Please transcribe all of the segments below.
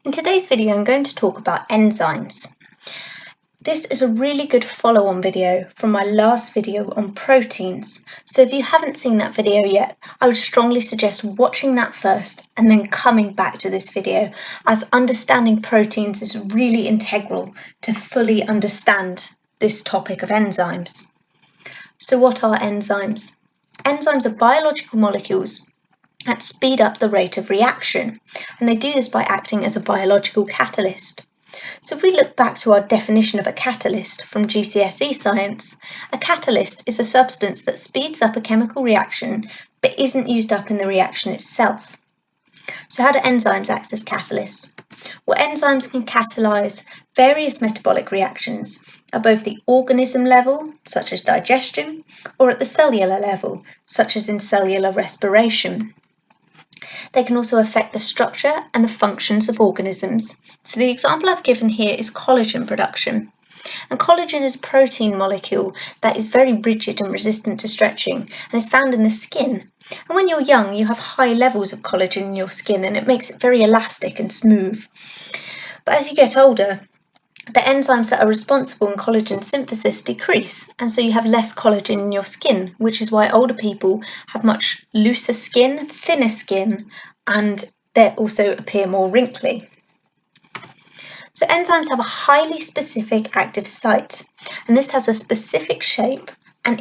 In today's video, I'm going to talk about enzymes. This is a really good follow-on video from my last video on proteins. So if you haven't seen that video yet, I would strongly suggest watching that first and then coming back to this video, as understanding proteins is really integral to fully understand this topic of enzymes. So what are enzymes? Enzymes are biological molecules that speed up the rate of reaction, and they do this by acting as a biological catalyst. So if we look back to our definition of a catalyst from GCSE science, a catalyst is a substance that speeds up a chemical reaction but isn't used up in the reaction itself. So how do enzymes act as catalysts? Well, enzymes can catalyse various metabolic reactions at both the organism level, such as digestion, or at the cellular level, such as in cellular respiration. They can also affect the structure and the functions of organisms. So the example I've given here is collagen production. And collagen is a protein molecule that is very rigid and resistant to stretching and is found in the skin. And when you're young, you have high levels of collagen in your skin and it makes it very elastic and smooth. But as you get older, the enzymes that are responsible in collagen synthesis decrease, and so you have less collagen in your skin, which is why older people have much looser skin, thinner skin, and they also appear more wrinkly. So enzymes have a highly specific active site, and this has a specific shape and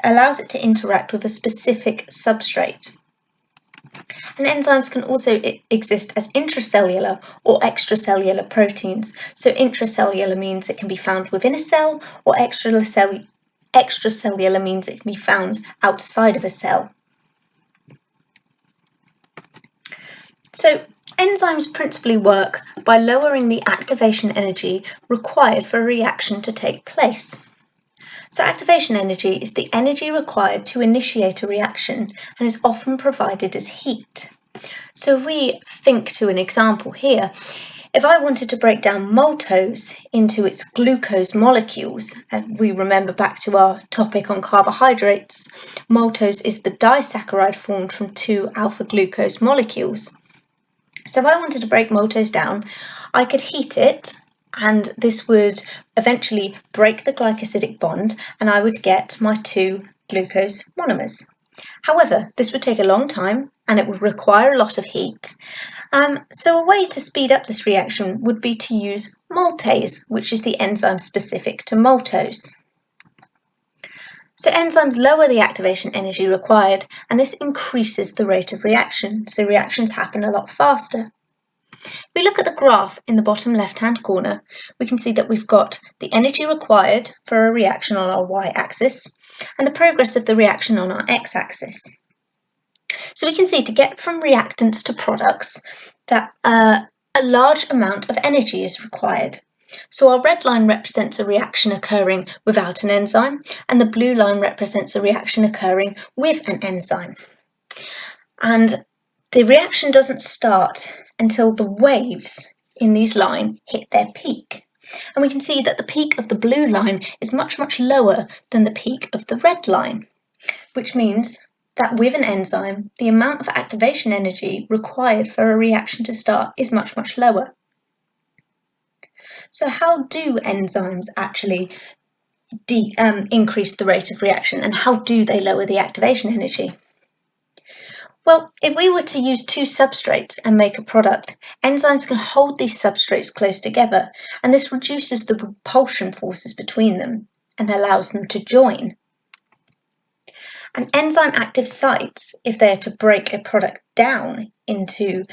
allows it to interact with a specific substrate. And enzymes can also exist as intracellular or extracellular proteins. So intracellular means it can be found within a cell, or extracellular means it can be found outside of a cell. So enzymes principally work by lowering the activation energy required for a reaction to take place. So activation energy is the energy required to initiate a reaction and is often provided as heat. So if we think to an example here, if I wanted to break down maltose into its glucose molecules, and we remember back to our topic on carbohydrates, maltose is the disaccharide formed from two alpha-glucose molecules. So if I wanted to break maltose down, I could heat it, and this would eventually break the glycosidic bond, and I would get my two glucose monomers. However, this would take a long time and it would require a lot of heat. So a way to speed up this reaction would be to use maltase, which is the enzyme specific to maltose. So enzymes lower the activation energy required, and this increases the rate of reaction, so reactions happen a lot faster. If we look at the graph in the bottom left-hand corner, we can see that we've got the energy required for a reaction on our y-axis and the progress of the reaction on our x-axis. So we can see to get from reactants to products that a large amount of energy is required. So our red line represents a reaction occurring without an enzyme, and the blue line represents a reaction occurring with an enzyme. And the reaction doesn't start until the waves in these lines hit their peak. And we can see that the peak of the blue line is much, much lower than the peak of the red line, which means that with an enzyme, the amount of activation energy required for a reaction to start is much, much lower. So how do enzymes actually increase the rate of reaction, and how do they lower the activation energy? Well, if we were to use two substrates and make a product, enzymes can hold these substrates close together, and this reduces the repulsion forces between them and allows them to join. And enzyme active sites, if they're to break a product down into,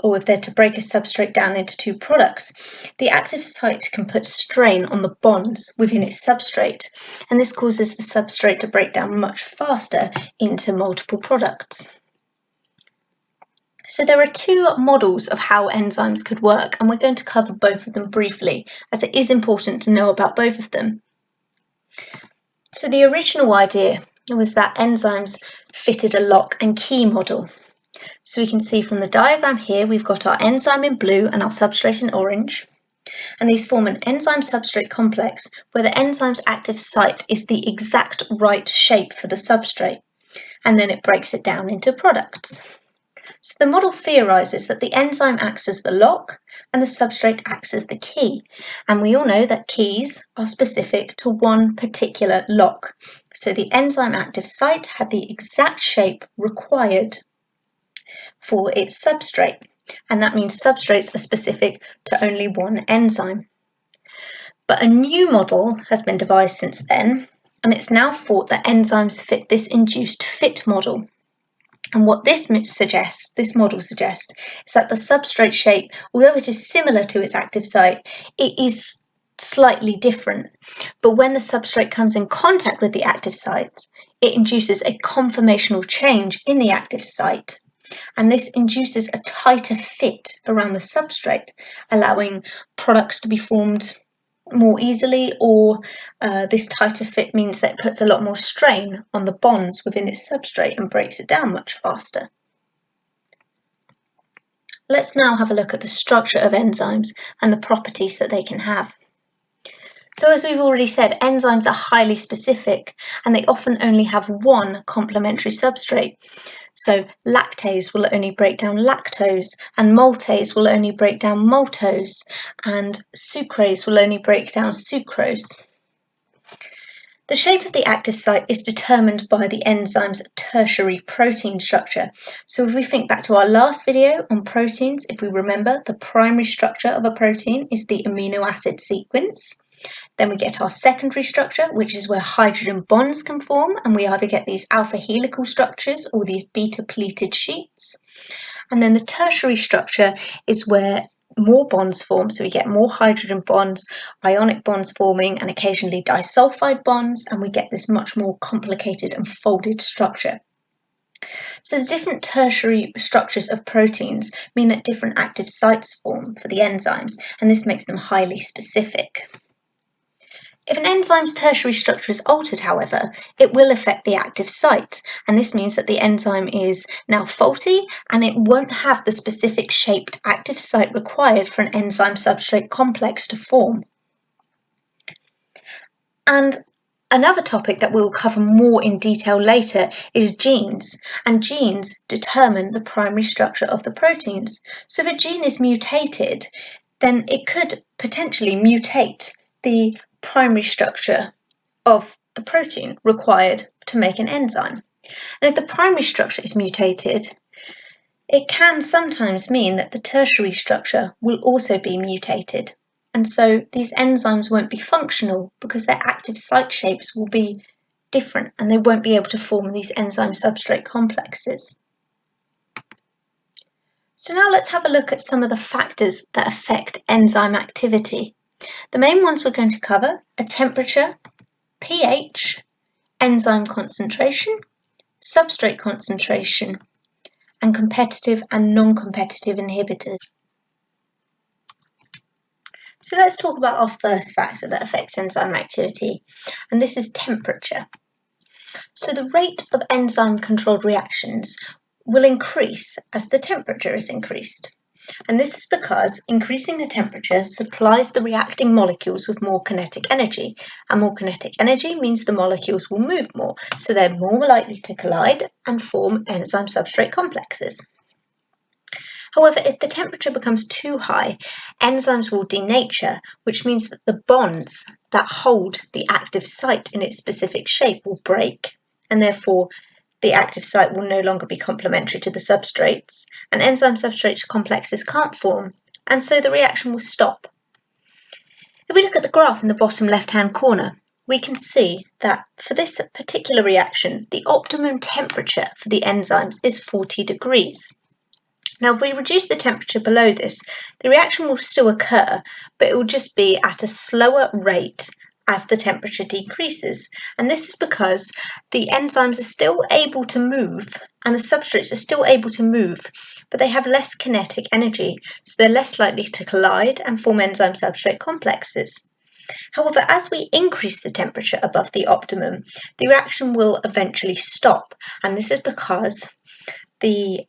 or if they're to break a substrate down into two products, the active site can put strain on the bonds within its substrate, and this causes the substrate to break down much faster into multiple products. So there are two models of how enzymes could work, and we're going to cover both of them briefly, as it is important to know about both of them. So the original idea was that enzymes fitted a lock and key model. So we can see from the diagram here, we've got our enzyme in blue and our substrate in orange. And these form an enzyme-substrate complex where the enzyme's active site is the exact right shape for the substrate, and then it breaks it down into products. So the model theorises that the enzyme acts as the lock and the substrate acts as the key. And we all know that keys are specific to one particular lock. So the enzyme active site had the exact shape required for its substrate. And that means substrates are specific to only one enzyme. But a new model has been devised since then, and it's now thought that enzymes fit this induced fit model. And what this model suggests, is that the substrate shape, although it is similar to its active site, it is slightly different. But when the substrate comes in contact with the active sites, it induces a conformational change in the active site. And this induces a tighter fit around the substrate, allowing products to be formed more easily, or this tighter fit means that it puts a lot more strain on the bonds within its substrate and breaks it down much faster. Let's now have a look at the structure of enzymes and the properties that they can have. So as we've already said, enzymes are highly specific and they often only have one complementary substrate. So lactase will only break down lactose, and maltase will only break down maltose, and sucrase will only break down sucrose. The shape of the active site is determined by the enzyme's tertiary protein structure. So if we think back to our last video on proteins, if we remember, the primary structure of a protein is the amino acid sequence. Then we get our secondary structure, which is where hydrogen bonds can form, and we either get these alpha helical structures or these beta pleated sheets. And then the tertiary structure is where more bonds form, so we get more hydrogen bonds, ionic bonds forming, and occasionally disulfide bonds, and we get this much more complicated and folded structure. So the different tertiary structures of proteins mean that different active sites form for the enzymes, and this makes them highly specific. If an enzyme's tertiary structure is altered, however, it will affect the active site, and this means that the enzyme is now faulty and it won't have the specific shaped active site required for an enzyme-substrate complex to form. And another topic that we will cover more in detail later is genes, and genes determine the primary structure of the proteins. So if a gene is mutated, then it could potentially mutate the primary structure of the protein required to make an enzyme. And if the primary structure is mutated, it can sometimes mean that the tertiary structure will also be mutated. And so these enzymes won't be functional because their active site shapes will be different and they won't be able to form these enzyme substrate complexes. So now let's have a look at some of the factors that affect enzyme activity. The main ones we're going to cover are temperature, pH, enzyme concentration, substrate concentration, and competitive and non-competitive inhibitors. So let's talk about our first factor that affects enzyme activity, and this is temperature. So the rate of enzyme-controlled reactions will increase as the temperature is increased. And this is because increasing the temperature supplies the reacting molecules with more kinetic energy, and more kinetic energy means the molecules will move more, so they're more likely to collide and form enzyme substrate complexes. However, if the temperature becomes too high, enzymes will denature, which means that the bonds that hold the active site in its specific shape will break, and therefore the active site will no longer be complementary to the substrates, and enzyme-substrate complexes can't form, and so the reaction will stop. If we look at the graph in the bottom left-hand corner, we can see that for this particular reaction, the optimum temperature for the enzymes is 40 degrees. Now, if we reduce the temperature below this, the reaction will still occur, but it will just be at a slower rate as the temperature decreases. And this is because the enzymes are still able to move and the substrates are still able to move, but they have less kinetic energy, so they're less likely to collide and form enzyme substrate complexes. However, as we increase the temperature above the optimum, the reaction will eventually stop, and this is because the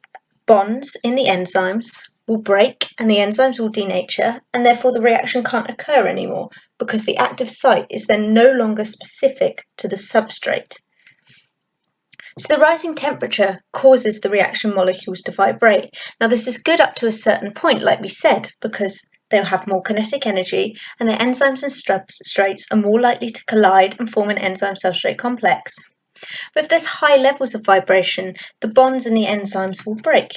bonds in the enzymes will break and the enzymes will denature, and therefore the reaction can't occur anymore because the active site is then no longer specific to the substrate. So the rising temperature causes the reaction molecules to vibrate. Now this is good up to a certain point, like we said, because they'll have more kinetic energy and the enzymes and substrates are more likely to collide and form an enzyme-substrate complex. But if there's high levels of vibration, the bonds in the enzymes will break.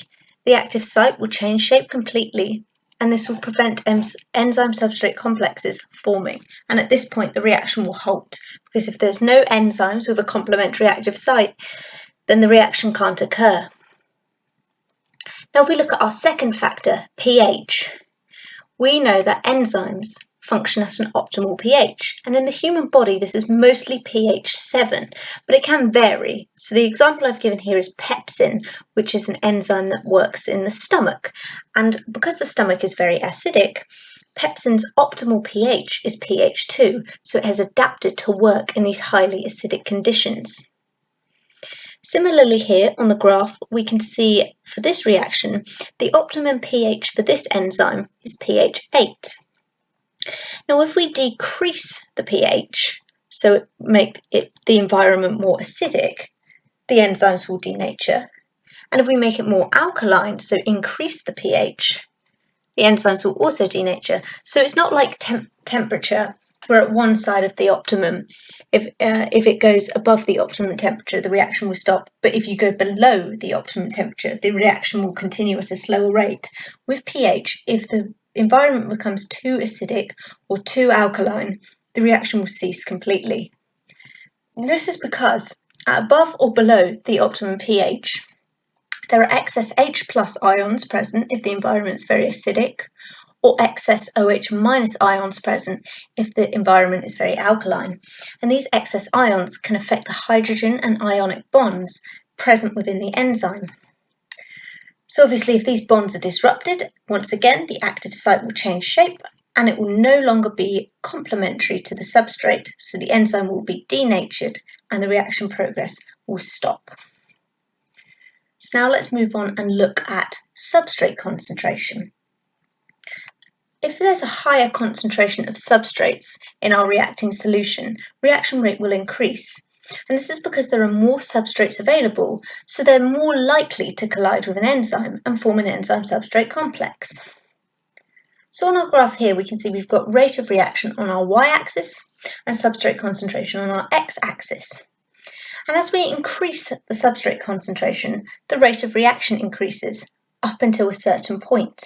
The active site will change shape completely, and this will prevent enzyme-substrate complexes forming. And at this point, the reaction will halt, because if there's no enzymes with a complementary active site, then the reaction can't occur. Now, if we look at our second factor, pH, we know that enzymes function at an optimal pH, and in the human body this is mostly pH 7, but it can vary. So the example I've given here is pepsin, which is an enzyme that works in the stomach, and because the stomach is very acidic, pepsin's optimal pH is pH 2, so it has adapted to work in these highly acidic conditions. Similarly here on the graph, we can see for this reaction, the optimum pH for this enzyme is pH 8. Now, if we decrease the pH, so make the environment more acidic, the enzymes will denature. And if we make it more alkaline, so increase the pH, the enzymes will also denature. So it's not like temperature, where at one side of the optimum, if it goes above the optimum temperature, the reaction will stop. But if you go below the optimum temperature, the reaction will continue at a slower rate. With pH, if the environment becomes too acidic or too alkaline, the reaction will cease completely. This is because above or below the optimum pH, there are excess H plus ions present if the environment is very acidic, or excess OH minus ions present if the environment is very alkaline. And these excess ions can affect the hydrogen and ionic bonds present within the enzyme. So obviously if these bonds are disrupted, once again the active site will change shape and it will no longer be complementary to the substrate, so the enzyme will be denatured and the reaction progress will stop. So now let's move on and look at substrate concentration. If there's a higher concentration of substrates in our reacting solution, reaction rate will increase. And this is because there are more substrates available, so they're more likely to collide with an enzyme and form an enzyme-substrate complex. So on our graph here, we can see we've got rate of reaction on our y-axis and substrate concentration on our x-axis. And as we increase the substrate concentration, the rate of reaction increases up until a certain point.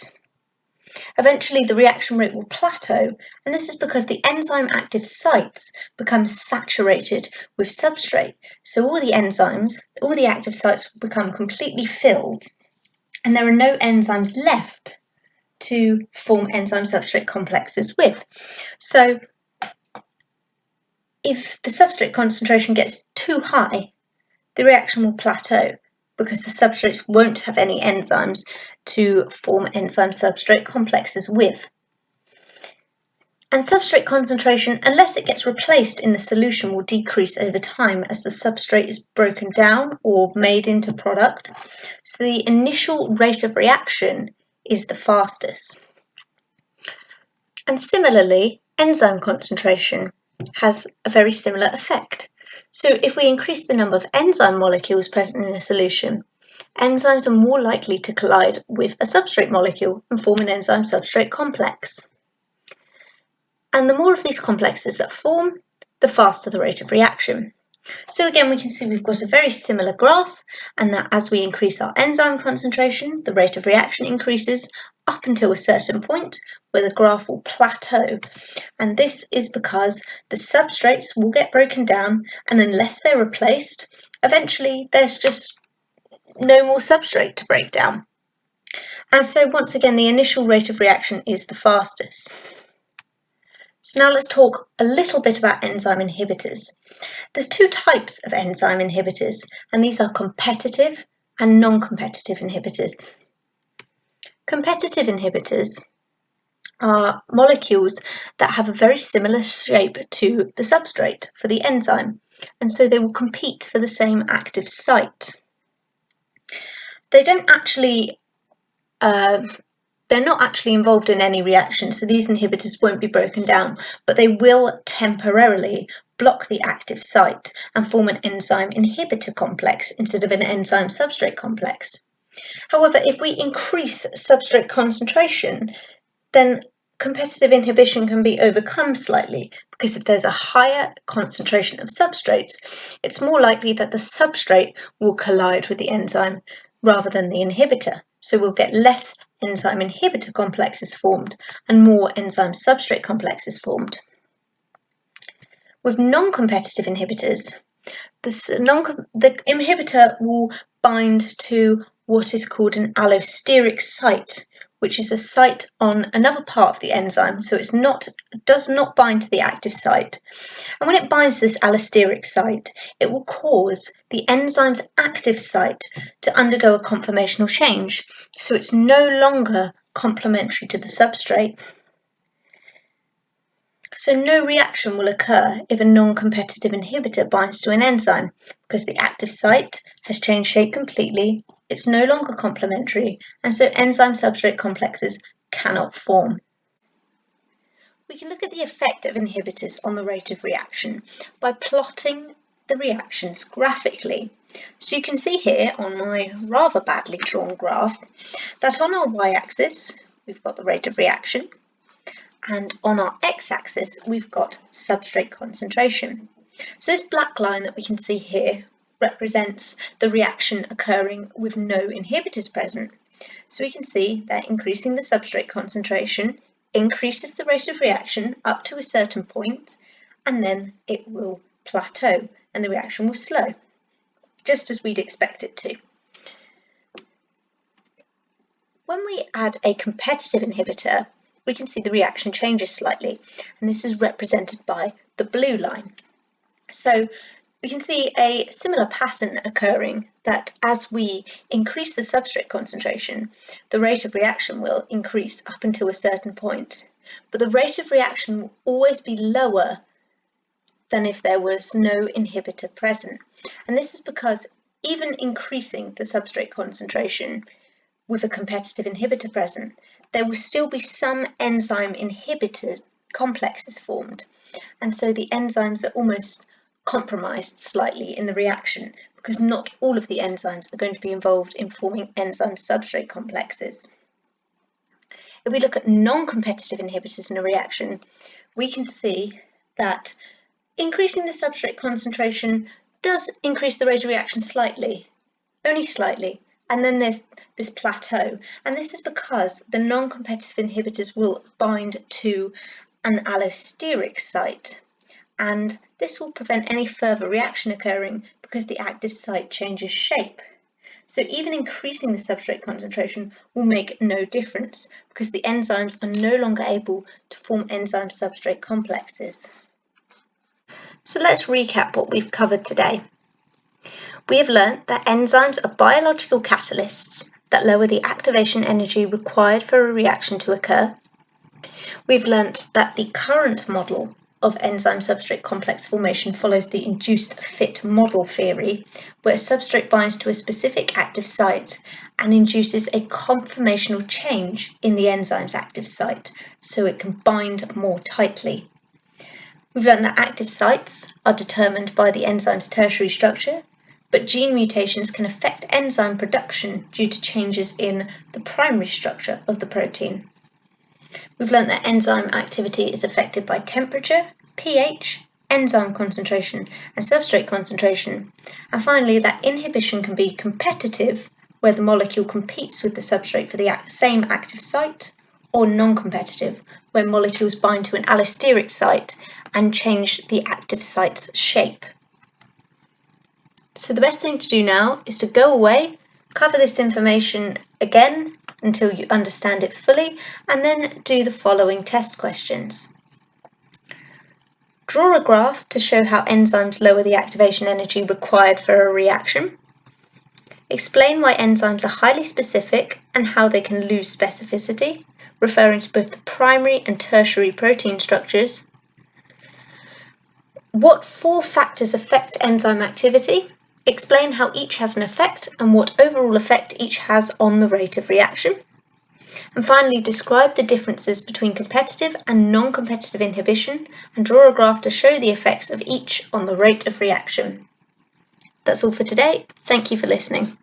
Eventually, the reaction rate will plateau, and this is because the enzyme active sites become saturated with substrate. So all the enzymes, all the active sites will become completely filled, and there are no enzymes left to form enzyme-substrate complexes with. So if the substrate concentration gets too high, the reaction will plateau because the substrates won't have any enzymes to form enzyme-substrate complexes with. And substrate concentration, unless it gets replaced in the solution, will decrease over time as the substrate is broken down or made into product. So the initial rate of reaction is the fastest. And similarly, enzyme concentration has a very similar effect. So if we increase the number of enzyme molecules present in a solution, enzymes are more likely to collide with a substrate molecule and form an enzyme-substrate complex. And the more of these complexes that form, the faster the rate of reaction. So again, we can see we've got a very similar graph, and that as we increase our enzyme concentration, the rate of reaction increases up until a certain point where the graph will plateau. And this is because the substrates will get broken down, and unless they're replaced, eventually there's just no more substrate to break down. And so once again, the initial rate of reaction is the fastest. So now let's talk a little bit about enzyme inhibitors. There's two types of enzyme inhibitors, and these are competitive and non-competitive inhibitors. Competitive inhibitors are molecules that have a very similar shape to the substrate for the enzyme, and so they will compete for the same active site. They don't actually They're not actually involved in any reaction, so these inhibitors won't be broken down, but they will temporarily block the active site and form an enzyme inhibitor complex instead of an enzyme substrate complex. However, if we increase substrate concentration, then competitive inhibition can be overcome slightly, because if there's a higher concentration of substrates, it's more likely that the substrate will collide with the enzyme rather than the inhibitor. So we'll get less enzyme inhibitor complexes formed and more enzyme substrate complexes formed. With non-competitive inhibitors, the inhibitor will bind to what is called an allosteric site, which is a site on another part of the enzyme, so it does not bind to the active site. And when it binds to this allosteric site, it will cause the enzyme's active site to undergo a conformational change, so it's no longer complementary to the substrate. So no reaction will occur if a non-competitive inhibitor binds to an enzyme, because the active site has changed shape completely, it's no longer complementary, and so enzyme substrate complexes cannot form. We can look at the effect of inhibitors on the rate of reaction by plotting the reactions graphically. So you can see here on my rather badly drawn graph that on our y-axis we've got the rate of reaction, and on our x-axis we've got substrate concentration. So this black line that we can see here represents the reaction occurring with no inhibitors present. So we can see that increasing the substrate concentration increases the rate of reaction up to a certain point, and then it will plateau and the reaction will slow, just as we'd expect it to. When we add a competitive inhibitor, we can see the reaction changes slightly, and this is represented by the blue line. So we can see a similar pattern occurring, that as we increase the substrate concentration, the rate of reaction will increase up until a certain point, but the rate of reaction will always be lower than if there was no inhibitor present. And this is because even increasing the substrate concentration with a competitive inhibitor present, there will still be some enzyme inhibitor complexes formed, and so the enzymes are almost compromised slightly in the reaction, because not all of the enzymes are going to be involved in forming enzyme substrate complexes. If we look at non-competitive inhibitors in a reaction, we can see that increasing the substrate concentration does increase the rate of reaction slightly, only slightly, and then there's this plateau, and this is because the non-competitive inhibitors will bind to an allosteric site, and this will prevent any further reaction occurring because the active site changes shape. So even increasing the substrate concentration will make no difference, because the enzymes are no longer able to form enzyme substrate complexes. So let's recap what we've covered today. We have learnt that enzymes are biological catalysts that lower the activation energy required for a reaction to occur. We've learnt that the current model of enzyme substrate complex formation follows the induced fit model theory, where a substrate binds to a specific active site and induces a conformational change in the enzyme's active site, so it can bind more tightly. We've learned that active sites are determined by the enzyme's tertiary structure, but gene mutations can affect enzyme production due to changes in the primary structure of the protein. We've learnt that enzyme activity is affected by temperature, pH, enzyme concentration, and substrate concentration. And finally, that inhibition can be competitive, where the molecule competes with the substrate for the same active site, or non-competitive, where molecules bind to an allosteric site and change the active site's shape. So the best thing to do now is to go away, cover this information again until you understand it fully, and then do the following test questions. Draw a graph to show how enzymes lower the activation energy required for a reaction. Explain why enzymes are highly specific and how they can lose specificity, referring to both the primary and tertiary protein structures. What 4 factors affect enzyme activity? Explain how each has an effect and what overall effect each has on the rate of reaction. And finally, describe the differences between competitive and non-competitive inhibition and draw a graph to show the effects of each on the rate of reaction. That's all for today. Thank you for listening.